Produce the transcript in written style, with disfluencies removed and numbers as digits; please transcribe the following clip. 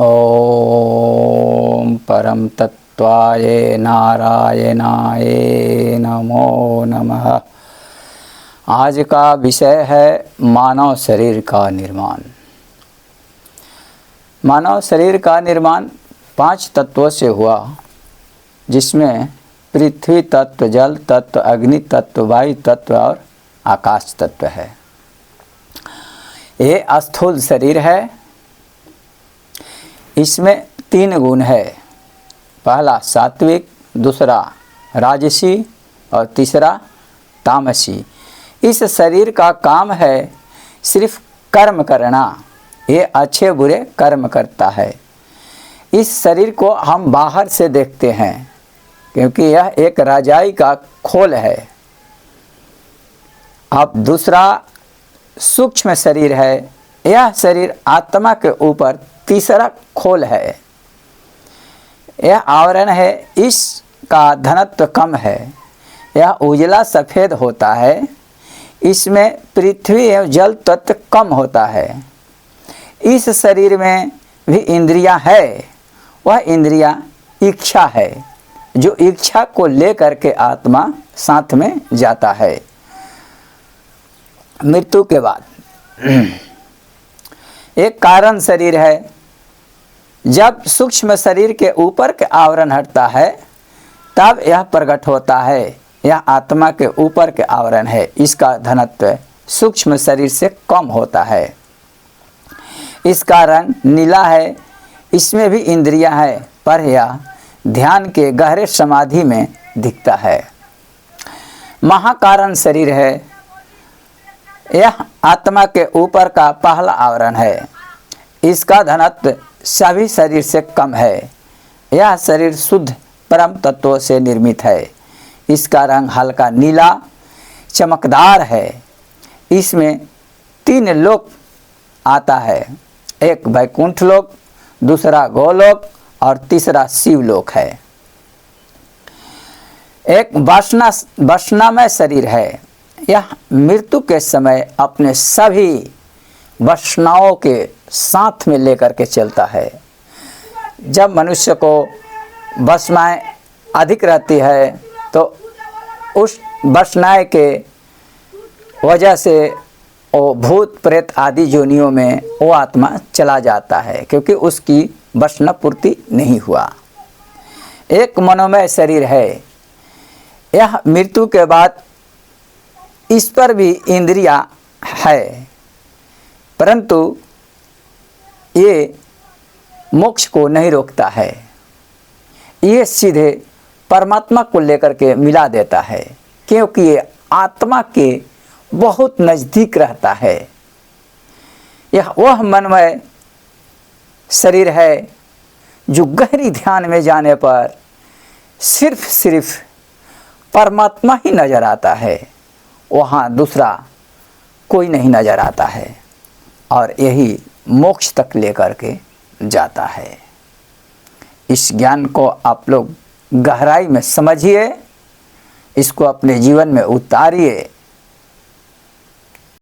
ओम परम तत्वाय नारायणाय नमो नमः। आज का विषय है मानव शरीर का निर्माण। मानव शरीर का निर्माण 5 तत्वों से हुआ, जिसमें पृथ्वी तत्व, जल तत्व, अग्नि तत्व, वायु तत्व और आकाश तत्व है। ये स्थूल शरीर है। इसमें 3 गुण है। पहला सात्विक, दूसरा राजसी और तीसरा तामसी। इस शरीर का काम है सिर्फ कर्म करना। ये अच्छे बुरे कर्म करता है। इस शरीर को हम बाहर से देखते हैं, क्योंकि यह एक रजाई का खोल है। अब दूसरा सूक्ष्म शरीर है। यह शरीर आत्मा के ऊपर तीसरा खोल है। यह आवरण है। इसका घनत्व कम है। यह उजला सफ़ेद होता है। इसमें पृथ्वी एवं जल तत्व कम होता है। इस शरीर में भी इंद्रियां है। वह इंद्रियां इच्छा है, जो इच्छा को लेकर के आत्मा साथ में जाता है मृत्यु के बाद। एक कारण शरीर है। जब सूक्ष्म शरीर के ऊपर के आवरण हटता है, तब यह प्रकट होता है। यह आत्मा के ऊपर के आवरण है। इसका घनत्व सूक्ष्म शरीर से कम होता है। इसका रंग नीला है। इसमें भी इंद्रियां है, पर यह ध्यान के गहरे समाधि में दिखता है। महाकारण शरीर है। यह आत्मा के ऊपर का पहला आवरण है। इसका घनत्व सभी शरीर से कम है। यह शरीर शुद्ध परम तत्वों से निर्मित है। इसका रंग हल्का नीला चमकदार है। इसमें 3 लोक आता है। एक वैकुंठ लोक, दूसरा गोलोक और तीसरा शिवलोक है। एक वासनामय शरीर है। यह मृत्यु के समय अपने सभी वासनाओं के साथ में लेकर के चलता है। जब मनुष्य को वासनाएं अधिक रहती है, तो उस वासनाएं के वजह से वो भूत प्रेत आदि योनियों में वो आत्मा चला जाता है, क्योंकि उसकी वासना पूर्ति नहीं हुआ। एक मनोमय शरीर है। यह मृत्यु के बाद इस पर भी इंद्रियां है, परंतु ये मोक्ष को नहीं रोकता है। ये सीधे परमात्मा को लेकर के मिला देता है, क्योंकि ये आत्मा के बहुत नज़दीक रहता है। यह वह मनमय शरीर है जो गहरी ध्यान में जाने पर सिर्फ परमात्मा ही नज़र आता है। वहाँ दूसरा कोई नहीं नज़र आता है, और यही मोक्ष तक लेकर के जाता है। इस ज्ञान को आप लोग गहराई में समझिए, इसको अपने जीवन में उतारिए।